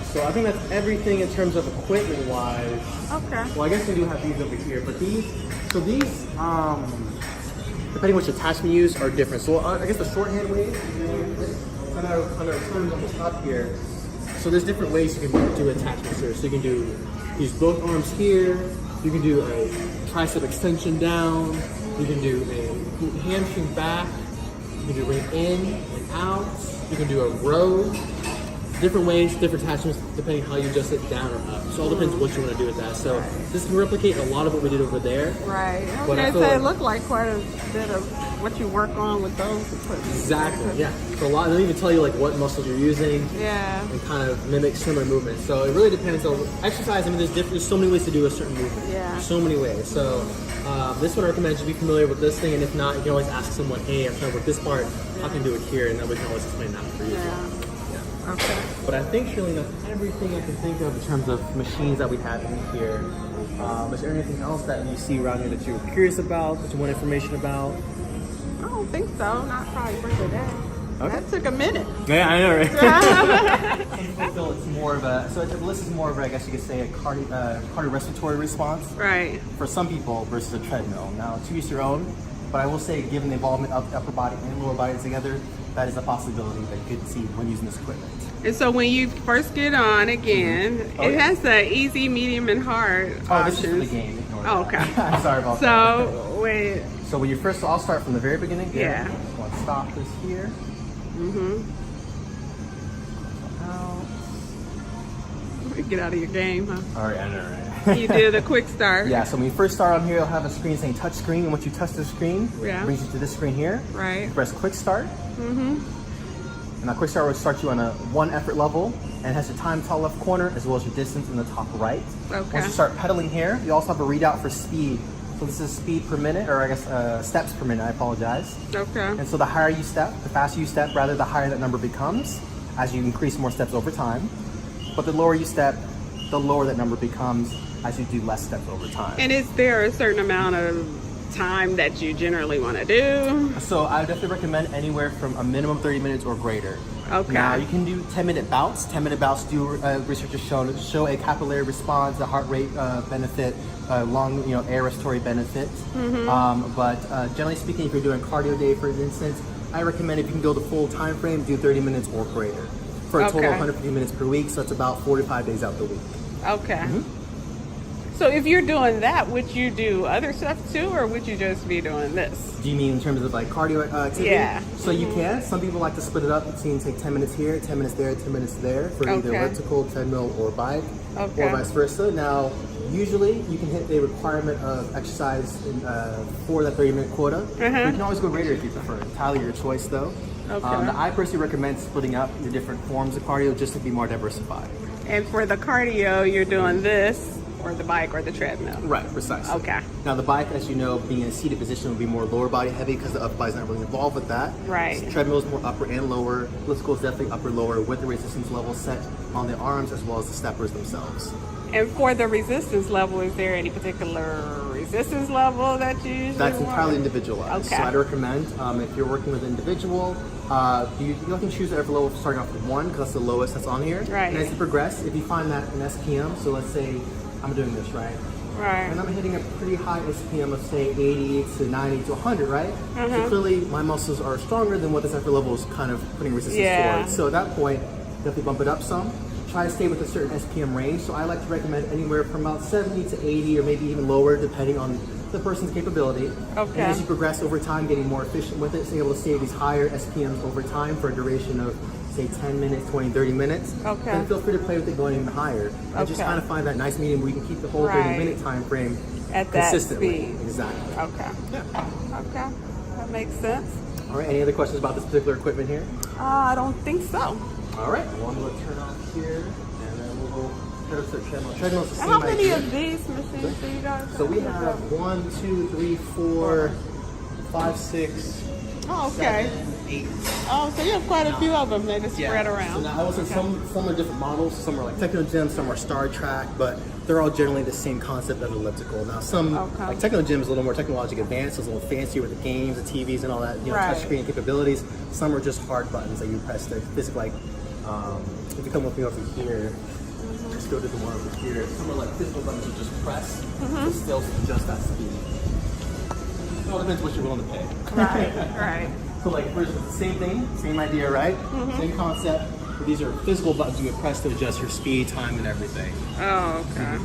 So I think that's everything in terms of equipment wise. Okay. Well, I guess we do have these over here, but these, depending which attachment you use, are different. So I guess the shorthand ways, under terms on the top here. So there's different ways you can do attachments here. So you can use both arms here. You can do a tricep extension down. You can do a hamstring back. You can do ring in and out. You can do a row. Different ways, different attachments, depending how you adjust it down or up. So it all depends what you want to do with that. So this can replicate a lot of what we did over there. Right. But I Okay, feel so it like- looked like quite a bit of what you work on with those equipment. Exactly, yeah. So a lot, they'll even tell you like what muscles you're using Yeah. and kind of mimic similar movements. So it really depends on exercise. I mean, there's so many ways to do a certain movement. Yeah. So many ways. So this one I recommend you be familiar with this thing, and if not, you can always ask someone, hey, I'm trying to work this part, how can I do it here? And then we can always explain that for you. Yeah. Okay. But I think, Shirley, that's everything I can think of in terms of machines that we have in here. Is there anything else that you see around here that you're curious about, that you want information about? I don't think so. Not probably for today. Okay. That took a minute. Yeah, I know, right? Some people feel it's more of a, so this is more of a, I guess you could say, a cardiorespiratory response. Right. For some people versus a treadmill. Now, to each their own, but I will say, given the involvement of the upper body and lower body together, that is a possibility that you could see when using this equipment. And so when you first get on again, it has the easy, medium, and hard options. This is for the game. Ignore Oh, that. okay. I'm sorry about that. So when So when you first, I'll start from the very beginning. Yeah. Just want to stop this here. get out of your game, huh? All right, I know, right? You do the quick start. Yeah, so when you first start on here, you'll have a screen saying touch screen, and once you touch the screen, Yeah. it brings you to this screen here. Right. You press quick start. And that quick start will start you on a one effort level, and it has your time top left corner as well as your distance in the top right. Okay. Once you start pedaling here, you also have a readout for speed. So this is speed per minute, or I guess steps per minute, I apologize. Okay. And so the higher you step, the faster you step, rather the higher that number becomes as you increase more steps over time. But the lower you step, the lower that number becomes as you do less steps over time. And is there a certain amount of time that you generally want to do? So I would definitely recommend anywhere from a minimum 30 minutes or greater. Okay. Now you can do 10-minute bouts. 10-minute bouts do research has show a capillary response, a heart rate benefit, long air respiratory benefit. But generally speaking, if you're doing cardio day, for instance, I recommend if you can go the full time frame, do 30 minutes or greater for a total of Okay. 150 minutes per week. So that's about 4 to 5 days out the week. Okay. So if you're doing that, would you do other stuff too, or would you just be doing this? Do you mean in terms of like cardio activity? Yeah. So you can. Some people like to split it up. So you can take 10 minutes here, 10 minutes there, 10 minutes there for either Okay. elliptical, treadmill, or bike, Okay. or vice versa. Now, usually you can hit a requirement of exercise for that 30-minute quota. You can always go greater if you prefer. Entirely your choice, though. Okay. I personally recommend splitting up the different forms of cardio just to be more diversified. And for the cardio, you're doing this, or the bike, or the treadmill. Right, precisely. Okay. Now the bike, as you know, being in a seated position will be more lower body heavy because the upper body's not really involved with that. Right. Treadmill is more upper and lower. Elliptical is definitely upper lower with the resistance level set on the arms as well as the steppers themselves. And for the resistance level, is there any particular resistance level that you usually That's want? entirely individualized. Okay. So I'd recommend if you're working with an individual, you can choose whatever level starting off with 1 because that's the lowest that's on here. Right. And as you progress, if you find that an SPM, so let's say I'm doing this, right? Right. And I'm hitting a pretty high SPM of say 80 to 90 to 100, right? So clearly my muscles are stronger than what this upper level is kind of putting resistance Yeah. towards. So at that point, definitely bump it up some. Try to stay with a certain SPM range. So I like to recommend anywhere from about 70 to 80 or maybe even lower depending on the person's capability. Okay. And as you progress over time, getting more efficient with it, so you're able to stay these higher SPMs over time for a duration of, say, 10 minutes, 20, 30 minutes. Okay. Then feel free to play with it going even higher. And just kind of find that nice medium where you can keep the whole 30-minute time frame at that consistently. speed. Exactly. Okay. Yeah. Okay. That makes sense. All right, any other questions about this particular equipment here? I don't think so. All right, well, I'm going to turn off here, and then we'll go head up to the treadmill. Treadmill's the same How many idea. of these machines do you guys have? So we have 1, 2, 3, 4, 5, 6, Oh, okay. 7, 8. Oh, so you have quite a few of them. They just spread So around. now I will say some are different models. Some are like Techno Gym, some are Star Trek, but they're all generally the same concept of elliptical. Now some, like Techno Gym is a little more technologically advanced, it's a little fancier with the games, the TVs and all that, you know, touchscreen capabilities. Some are just hard buttons that you press to physically, like, if you come with me over here, just go to the one over here. Some are like physical buttons you just press to still adjust that speed. It all depends what you're willing to pay. Right, right. So like, for instance, same thing, same idea, right? Same concept. But these are physical buttons you would press to adjust your speed, time, and everything. Oh, okay.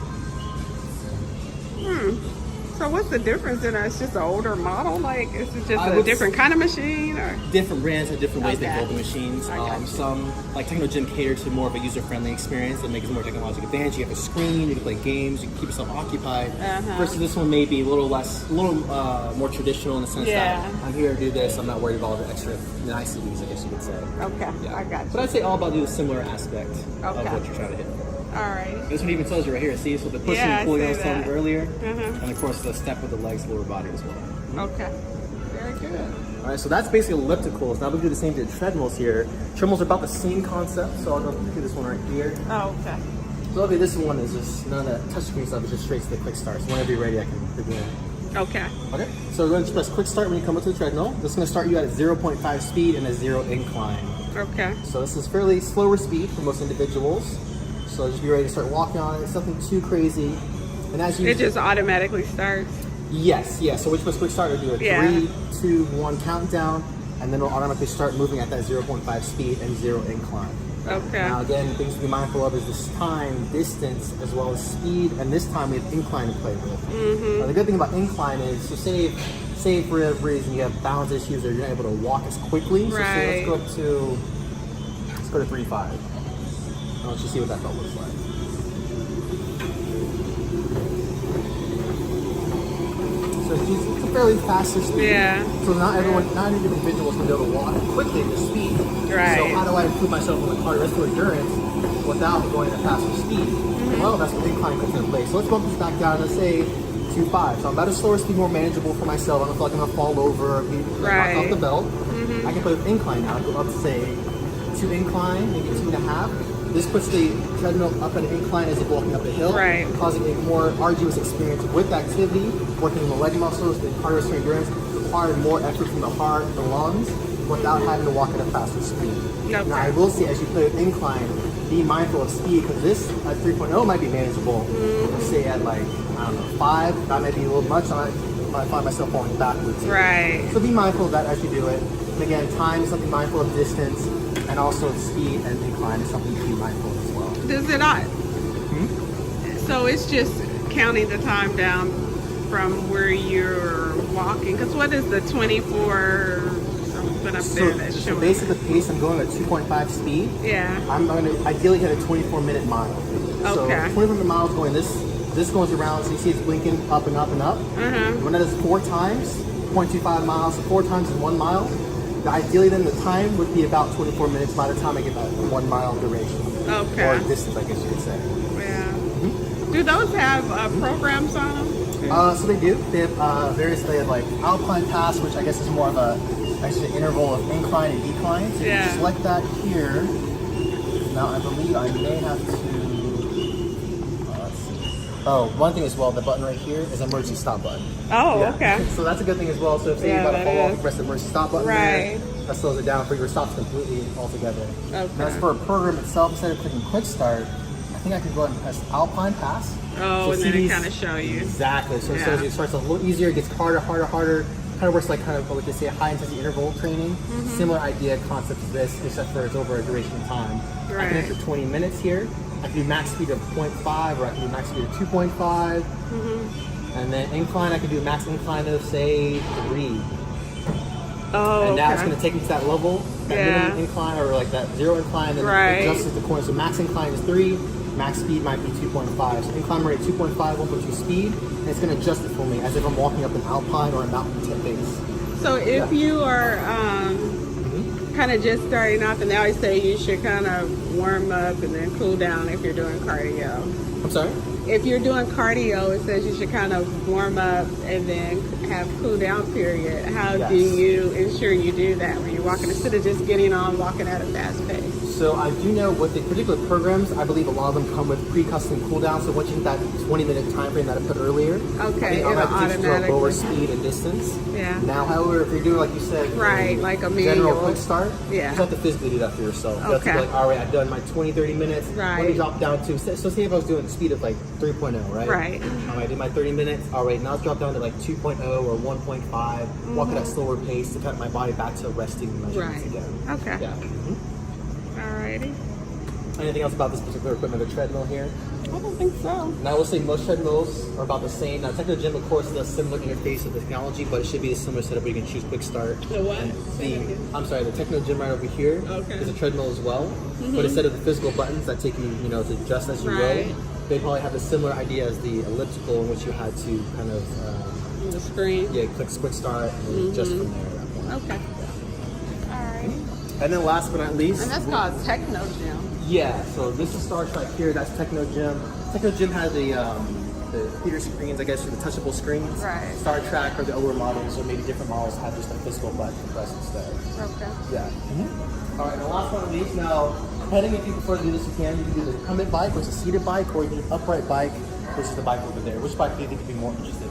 So what's the difference in it? It's just an older model? Like, is it just a different kind of machine? Or different brands have different ways they build the machines. I Some, like Techno Gym, cater to more of a user-friendly experience that makes it more technologically advanced. You have a screen, you can play games, you can keep yourself occupied. Versus this one may be a little more traditional in the sense that I'm here to do this. I'm not worried about all the extra niceties, I guess you could say. Okay, I got you. But I'd say all about the similar aspect of what you're trying to hit. All right. This one even tells you right here, see, so the pushing and pulling I was telling you earlier, and of course the step with the legs, lower body as well. Okay. Very good. All right, so that's basically ellipticals. Now we do the same to the treadmills here. Treadmills are about the same concept, so I'll go through this one right here. Oh, okay. So okay, this one is just none of that touchscreen stuff, it's just straight to the quick start. So whenever you're ready, I can begin. Okay. Okay, so we're going to press quick start when you come up to the treadmill. This is going to start you at a 0.5 speed and a 0 incline. Okay. So this is fairly slower speed for most individuals. So just be ready to start walking on it. It's nothing too crazy. And as you... It just automatically starts? Yes. So which was quick start to do a 3, 2, 1 countdown, and then it'll automatically start moving at that 0.5 speed and 0 incline. Okay. Now again, things to be mindful of is this time, distance, as well as speed, and this time we have incline to play with. Now, the good thing about incline is, so say for whatever reason you have balance issues or you're not able to walk as quickly. So say let's go to 3.5. Let's just see what that belt looks like. So it's a fairly faster speed. So not every individual is going to be able to walk quickly at this speed. Right. So how do I improve myself in the cardiovascular endurance without going at a faster speed? Well, that's what incline comes into play. So let's bump this back down. Let's say 2.5. So I'm about a slower speed, more manageable for myself. I don't feel like I'm going to fall over or be knocked off the belt. I can play with incline now. Go up to say 2 incline, maybe 2.5. This puts the treadmill up an incline as if walking up a hill, causing a more arduous experience with activity, working in the leg muscles, the cardiovascular endurance, requiring more effort from the heart, the lungs, without having to walk at a faster speed. Now I will say, as you play with incline, be mindful of speed, because this at 3.0 might be manageable. Let's say at like, I don't know, 5, that might be a little much, I might find myself falling backwards. So be mindful of that as you do it. And again, time is something mindful of, distance, and also speed and incline is something to be mindful of as well. Does it not? So it's just counting the time down from where you're walking. Because what is the 24 something up there that's showing? So basically the pace I'm going at 2.5 speed. I'm going to ideally hit a 24-minute mile. So 24-minute miles going this goes around, so you see it's blinking up and up and up. When that is 4 times, 0.25 miles, 4 times in 1 mile. Ideally, then the time would be about 24 minutes by the time I get that 1 mile duration. Or distance, I guess you could say. Do those have programs on them? So they do. They have they have like Alpine Pass, which I guess is more of an interval of incline and decline. So you can select that here. Now I believe I may have to. Let's see. Oh, one thing as well, the button right here is an emergency stop button. So that's a good thing as well. So if say you're about to fall off, you press the emergency stop button there, that slows it down for your stops completely altogether. And as for a program itself, instead of clicking quick start, I think I can go ahead and press Alpine Pass. So and then it kind of show you. Exactly. So it starts a little easier, it gets harder. Kind of works like what they say, high intensity interval training. Similar idea, concept to this, except for it's over a duration of time. I can enter 20 minutes here. I can do max speed of 0.5, or I can do max speed of 2.5. And then incline, I can do a max incline of say 3. Oh, and now okay. it's going to take me to that level, that minimum incline, or like that 0 incline, and then it adjusts the corner. So max incline is 3, max speed might be 2.5. So incline rate 2.5, 1.2 speed, and it's going to adjust it for me as if I'm walking up an alpine or a mountain tip base. So if you are kind of just starting off, and they always say you should kind of warm up and then cool down if you're doing cardio. I'm sorry? If you're doing cardio, it says you should kind of warm up and then have cool down period. How do you ensure you do that when you're walking instead of just getting on walking at a fast pace? So I do know with the particular programs, I believe a lot of them come with pre-custom cooldown. So once you hit that 20-minute time frame that I put earlier, okay, it'll automatically a lower speed and distance. Yeah. Now, however, if you're doing like you said, like a general quick start, you yeah, have to physically do that for yourself. You have to be like, all right, I've done my 20-30 minutes. Right. Let me drop down to so say if I was doing speed of like 3.0, right? Right. I did my 30 minutes. All right, now let's drop down to like 2.0 or 1.5. Walk at a slower pace to cut my body back to resting measurements again. Okay. Yeah. Alrighty. Anything else about this particular equipment, the treadmill here? I don't think so. Now, I will say most treadmills are about the same. Now, Techno Gym, of course, is a similar interface of the technology, but it should be a similar setup where you can choose quick start. The what? I'm sorry, the Techno Gym right over here is a treadmill as well. But instead of the physical buttons that take you, to adjust as you go, they probably have a similar idea as the elliptical in which you had to kind of the screen. Yeah, click quick start and just from there at that point. Okay. Alright. And then last but not least, and that's called Techno Gym. Yeah, so this is Star Trek here. That's Techno Gym. Techno Gym has the theater screens, I guess, or the touchable screens. Right. Star Trek or the older models, or maybe different models have just a physical button to press instead. Okay. Yeah. All right, and the last one of these. Now, depending if you prefer to do this, you can do the recumbent bike, which is a seated bike, or you can do an upright bike, which is the bike over there. Which bike do you think you'd be more interested in?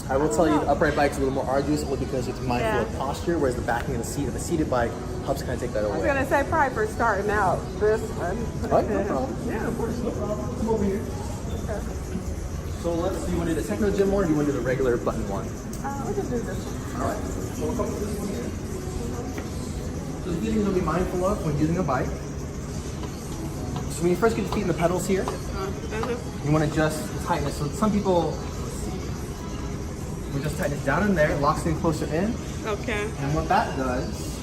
I will tell you the upright bike is a little more arduous only because it's mindful of posture, whereas the backing of the seat of a seated bike helps kind of take that away. I was going to say probably for starting out, this one. Right, no problem. Yeah, of course, no problem. Come over here. Okay. So do you want to do the Techno Gym one, or do you want to do the regular button one? We can do this one. All right. So we'll come with this one here. So the few things you'll be mindful of when using a bike. So when you first get your feet in the pedals here, you want to adjust the tightness. So some people, we just tighten it down in there, it locks things closer in. Okay. And what that does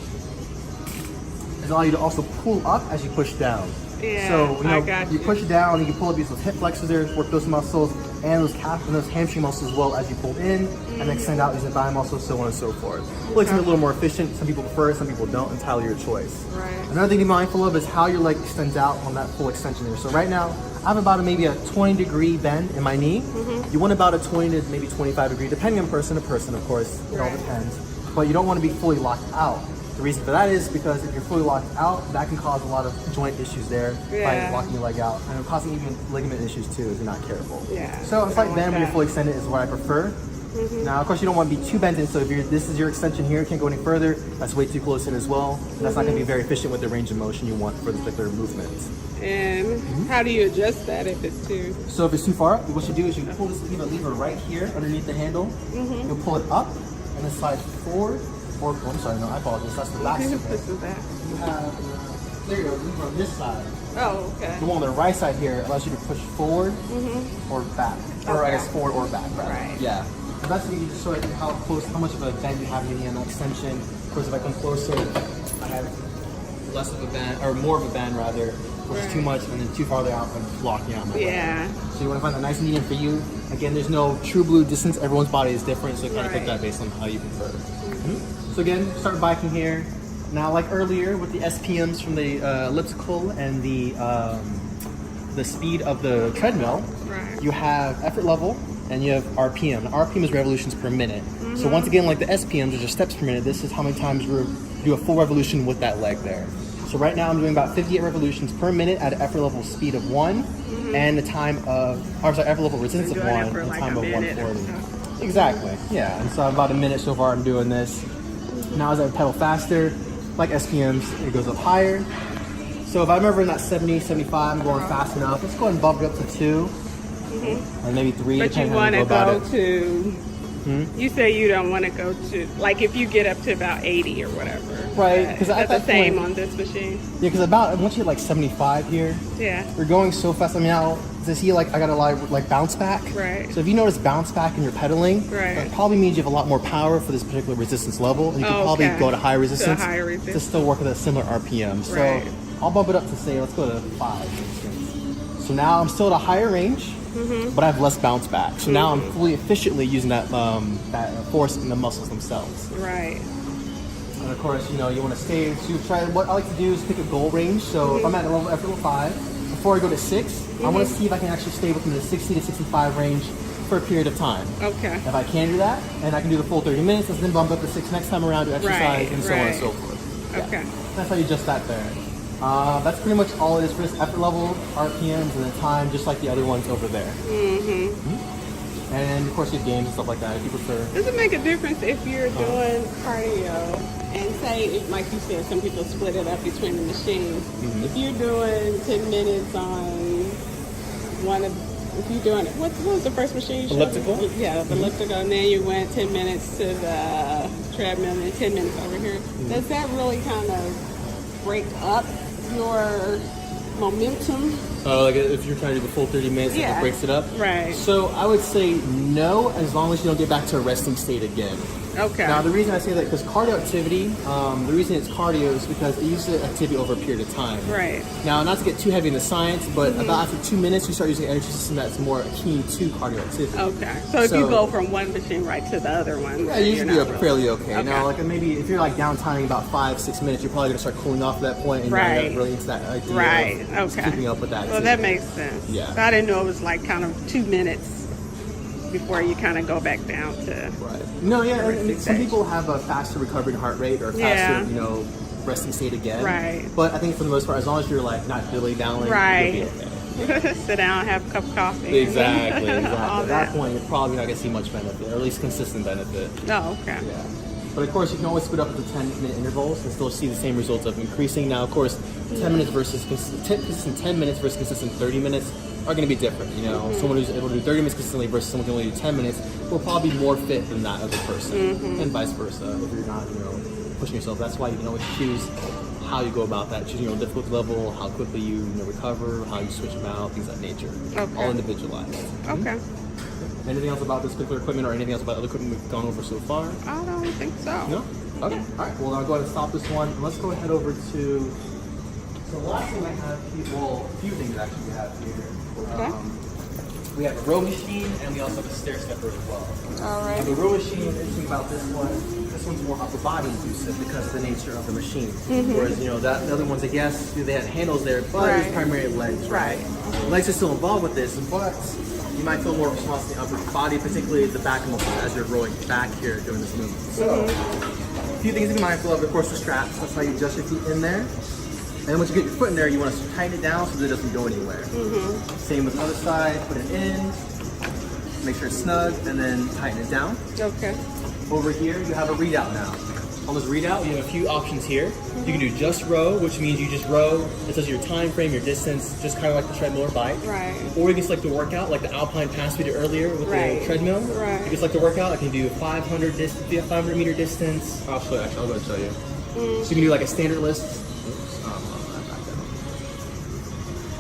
is allow you to also pull up as you push down. Yeah, so I got you push down, you can pull up, use those hip flexors there, work those muscles, and those calf and those hamstring muscles as well as you pull in, and extend out using thigh muscles, so on and so forth. It makes it a little more efficient. Some people prefer it, some people don't. Entirely your choice. Right. Another thing to be mindful of is how your leg extends out on that full extension there. So right now, I have about maybe a 20-degree bend in my knee. You want about a 20 to maybe 25-degree, depending on person to person, of course. It all depends. But you don't want to be fully locked out. The reason for that is because if you're fully locked out, that can cause a lot of joint issues there by locking your leg out, and causing even ligament issues too if you're not careful. Yeah. So a slight bend when you're fully extended is what I prefer. Now, of course, you don't want to be too bent in, so if this is your extension here, can't go any further, that's way too close in as well. And that's not going to be very efficient with the range of motion you want for this particular movement. And how do you adjust that if it's too? So if it's too far up, what you do is you pull this lever right here underneath the handle. You'll pull it up and then slide forward. Or, oh, I'm sorry, no, I apologize. That's the back. This is that. You have, there you go, lever on this side. Oh, okay. The one on the right side here allows you to push forward or back. Or I guess forward or back, rather. Right. Yeah. And that's going to show you how much of a bend you have in the extension. Of course, if I come closer, I have less of a bend, or more of a bend rather, which is too much, and then too farther out, I'm blocking out my leg. So you want to find that nice medium for you. Again, there's no true blue distance. Everyone's body is different, so you kind of pick that based on how you prefer. So again, start biking here. Now, like earlier with the SPMs from the elliptical and the speed of the treadmill, you have effort level and you have RPM. Now, RPM is revolutions per minute. So once again, like the SPMs, which are steps per minute, this is how many times you do a full revolution with that leg there. So right now I'm doing about 58 revolutions per minute at an effort level speed of 1 and the time of, effort level resistance of 1 and time of 140. Exactly, yeah. And so about a minute so far I'm doing this. Now as I pedal faster, like SPMs, it goes up higher. So if I'm ever in that 70, 75, I'm going fast enough. Let's go ahead and bump it up to 2 or maybe 3. But you want to go to You say you don't want to go to, like, if you get up to about 80 or whatever. Right, because that's at that the same point, on this machine. yeah, because about once you hit like 75 here, Yeah. you're going so fast. I mean, now to see like I got a lot of like bounce back. Right. So if you notice bounce back and you're pedaling, Right. that probably means you have a lot more power for this particular resistance level, and you can probably okay. go to higher resistance To higher to resistance. still work with a similar RPM. So Right. I'll bump it up to say, let's go to 5, for instance. So now I'm still at a higher range, but I have less bounce back. So now I'm fully efficiently using that force in the muscles themselves. Right. And of course, you know, you want to stay. So you try. What I like to do is pick a goal range. So if I'm at level 5, before I go to 6, I want to see if I can actually stay within the 60 to 65 range for a period of time. Okay. If I can do that, and I can do the full 30 minutes, and then bump up to 6 next time around to exercise, Right, and so on and right. so forth. Yeah. Okay. That's how you adjust that there. That's pretty much all it is for this effort level, RPMs, and the time, just like the other ones over there. And of course, you have games and stuff like that if you prefer. Does it make a difference if you're doing cardio and say, like you said, some people split it up between the machines. If you're doing 10 minutes on one of, if you're doing, what was the first machine you showed? Elliptical? Yeah, the elliptical, and then you went 10 minutes to the treadmill and 10 minutes over here. Does that really kind of break up your momentum? Like if you're trying to do the full 30 minutes, Yeah. it breaks it up? Right. So I would say no, as long as you don't get back to a resting state again. Okay. Now the reason I say that, because cardio activity, the reason it's cardio is because it uses activity over a period of time. Right. Now, not to get too heavy in the science, but about after 2 minutes, you start using an energy system that's more keen to cardio activity. Okay. So if you go from one machine right to the other one, Yeah, then you you're should be not really- fairly okay. Okay. Now, like maybe if you're like downtiming about 5-6 minutes, you're probably gonna start cooling off at that point, and Right. you're not really into that idea Right. of just Okay. keeping up with that. Well, that makes sense. Yeah. So I didn't know it was like kind of 2 minutes before you kind of go back down to. Right. No, yeah, and some people have a faster recovery heart rate or a faster, Yeah. resting state again. Right. But I think for the most part, as long as you're like not dilly dallying, Right. you'll be okay. Sit down, have a cup of coffee. Exactly. All At that that. point, you're probably not gonna see much benefit, or at least consistent benefit. Oh, okay. Yeah. But of course, you can always split up into 10-minute intervals and still see the same results of increasing. Now, of course, 10 minutes versus consistent 10 minutes versus consistent 30 minutes are going to be different. You know, someone who's able to do 30 minutes consistently versus someone who can only do 10 minutes will probably be more fit than that other person, and vice versa. If you're not, pushing yourself, that's why you can always choose how you go about that. Choosing your difficulty level, how quickly you recover, how you switch them out, things of that nature. Okay. All individualized. Okay. Anything else about this particular equipment or anything else about other equipment we've gone over so far? I don't think so. No? Okay. All right. Well, I'll go ahead and stop this one. And let's go ahead over to. So the last thing I have here, well, a few things actually we have here. Okay. We have a row machine and we also have a stair stepper as well. All right. The row machine, interesting about this one's more upper body inclusive because of the nature of the machine. Whereas, the other ones, I guess, they had handles there, but Right. it's primarily legs, right? Legs are still involved with this, but you might feel more response to the upper body, particularly the back muscles as you're rowing back here during this movement. So, a few things to be mindful of course, the straps. That's how you adjust your feet in there. And once you get your foot in there, you want to tighten it down so that it doesn't go anywhere. Same with the other side, put it in, make sure it's snug, and then tighten it down. Okay. Over here, you have a readout now. On this readout, you have a few options here. You can do just row, which means you just row. It says your time frame, your distance, just kind of like the treadmill or bike. Right. Or you can select the workout, like the Alpine Pass we did earlier with the treadmill. Right. You can select the workout. I can do 500 meter distance. I'll show you. Actually, I'll go and show you. So you can do like a standard list.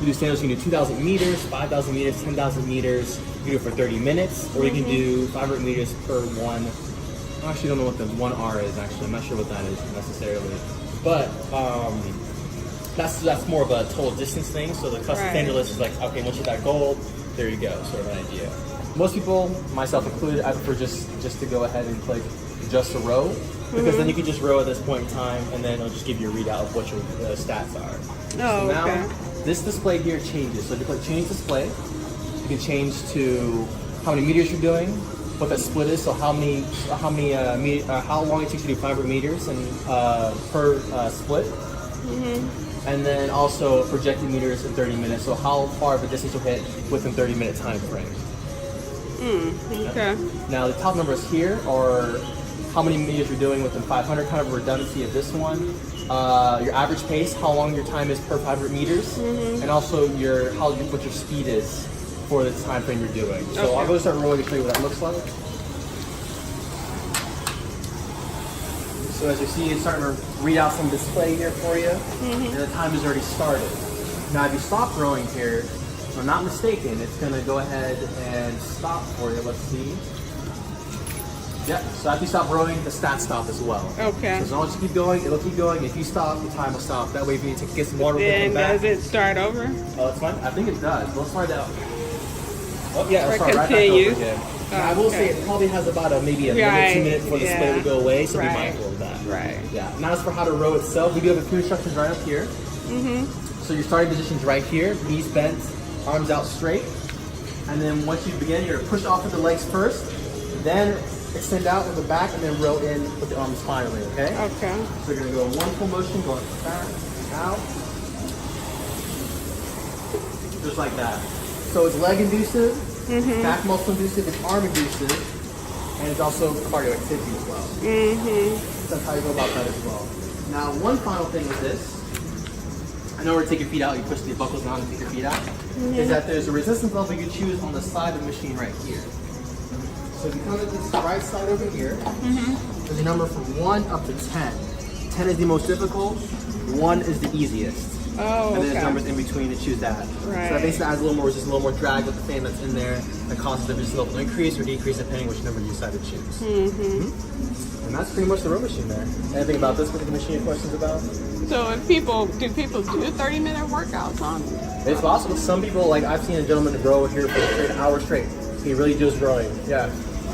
You do standards, you can do 2,000 meters, 5,000 meters, 10,000 meters. You can do it for 30 minutes, or you can do 500 meters per one. I actually don't know what the 1R is, actually. I'm not sure what that is necessarily. But that's more of a total distance thing. So the custom standard list is like, okay, once you hit that goal, there you go, sort of an idea. Most people, myself included, I prefer just to go ahead and click just a row, because then you can just row at this point in time, and then it'll just give you a readout of what your stats are. Oh, so now, okay. this display here changes. So if you click change display, you can change to how many meters you're doing, what that split is. So how long it takes you to do 500 meters and per split, and then also projected meters in 30 minutes. So how far of a distance you'll hit within 30-minute time frame. Okay. Now the top numbers here are how many meters you're doing within 500, kind of a redundancy of this one. Your average pace, how long your time is per 500 meters, and also what your speed is for the time frame you're doing. So I'll go start rolling to show you what that looks like. So as you see, it's starting to read out some display here for you, and the time has already started. Now, if you stop rowing here, if I'm not mistaken, it's going to go ahead and stop for you. Let's see. Yeah, so after you stop rowing, the stats stop as well. Okay. So as long as you keep going, it'll keep going. If you stop, the time will stop. That way, if you need to get some water, Then back. does it start over? Oh, that's fine. I think it does. Let's find out. Oh, yeah, it'll Or start right back continue? over again. Oh, I will okay. say it probably has about maybe a minute, Right, 2 minutes for the display yeah. to go away, so be Right. mindful of that. Right. Yeah. Now as for how to row itself, we do have a few instructions right up here. So your starting position's right here, knees bent, arms out straight. And then once you begin, you're going to push off with the legs first, then extend out with the back, and then row in with the arms finally, okay? Okay. So you're going to go one full motion, going back, out. Just like that. So it's leg inducive, back muscle inducive, it's arm inducive, and it's also cardio activity as well. So that's how you go about that as well. Now, one final thing with this, I know where to take your feet out, you push the buckles down and take your feet out, is that there's a resistance level you choose on the side of the machine right here. So if you come to this right side over here, there's a number from 1 up to 10. 10 is the most difficult, 1 is the easiest. Oh, And there's okay. numbers in between to choose that. Right. So that basically adds a little more resistance, a little more drag with the fan that's in there that causes the resistance level to increase or decrease depending which number you decide to choose. And that's pretty much the row machine there. Anything about this particular machine you have questions about? So if people do 30-minute workouts on it? It's possible. Some people, like I've seen a gentleman row here for an hour straight. He really does rowing. Yeah.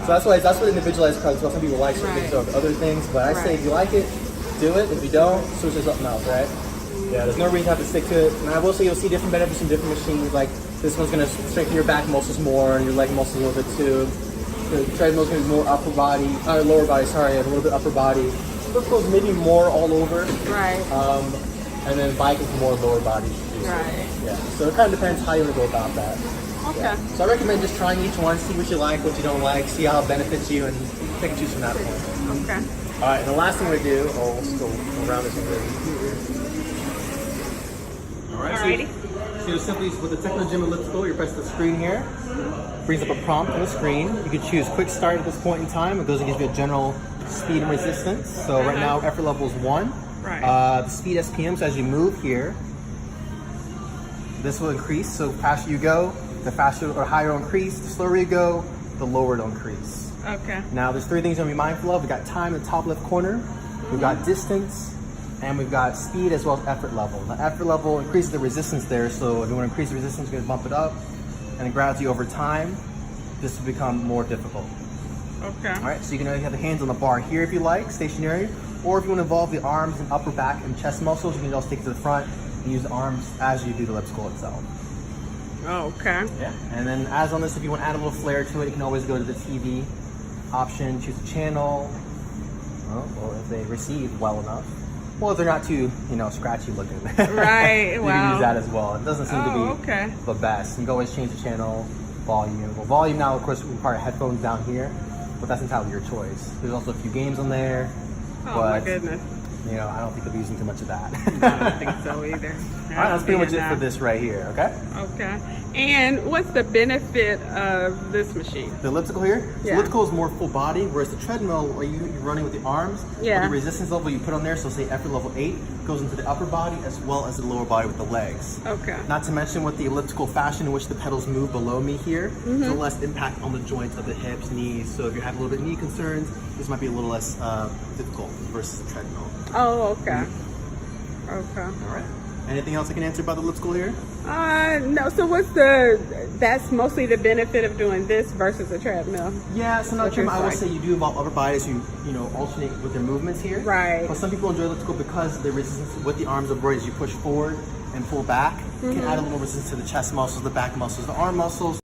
So that's what individualized cards. Some people like certain things over other things, but I say if you like it, do it. If you don't, switch to something else, right? Yeah, there's no reason to have to stick to it. And I will say you'll see different benefits in different machines. Like this one's going to strengthen your back muscles more and your leg muscles a little bit too. The treadmill's going to be more upper body, lower body, sorry, and a little bit upper body. Football's maybe more all over. Right. And then bike is more lower body. Right. Yeah, so it kind of depends how you want to go about that. Okay. Yeah. So I recommend just trying each one, see what you like, what you don't like, see how it benefits you, and pick and choose from that point. Okay. All right, and the last thing we do, let's go around this one. All right. Alrighty. So simply with the Techno Gym elliptical, you press the screen here, brings up a prompt on the screen. You can choose quick start at this point in time. It goes and gives you a general speed and resistance. So right now, effort level is 1. Right. The speed SPM, so as you move here, this will increase. So the faster you go, the faster or higher it'll increase. The slower you go, the lower it'll increase. Okay. Now there's 3 things you want to be mindful of. We've got time in the top left corner, we've got distance, and we've got speed as well as effort level. The effort level increases the resistance there, so if you want to increase the resistance, you're going to bump it up, and gradually over time, this will become more difficult. Okay. All right, so you can either have the hands on the bar here if you like, stationary, or if you want to involve the arms and upper back and chest muscles, you can just take it to the front and use the arms as you do the elliptical itself. Okay. Yeah. And then as on this, if you want to add a little flair to it, you can always go to the TV option, choose a channel, or if they receive well enough. Well, if they're not too, scratchy looking. Right, you wow. can use that as well. It doesn't seem to be okay. the best. You can always change the channel, volume. Well, volume now, of course, we require headphones down here, but that's entirely your choice. There's also a few games on there. Oh my goodness. I don't think they'll be using too much of that. I don't think so either. All right, that's pretty much it for this right here, okay? Okay. And what's the benefit of this machine? The elliptical here? The Yeah. elliptical is more full body, whereas the treadmill, where you're running with the arms, Yeah. the resistance level you put on there, so say effort level 8, goes into the upper body as well as the lower body with the legs. Okay. Not to mention with the elliptical fashion in which the pedals move below me here, so less impact on the joints of the hips, knees. So if you have a little bit of knee concerns, this might be a little less difficult versus the treadmill. Oh, okay. Okay. All right. Anything else I can answer about the elliptical here? No. So that's mostly the benefit of doing this versus a treadmill. Yeah, so now What you're I will saying. say you do involve upper bodies who, alternate with their movements here. Right. But some people enjoy elliptical because the resistance with the arms of as you push forward and pull back can add a little resistance to the chest muscles, the back muscles, the arm muscles.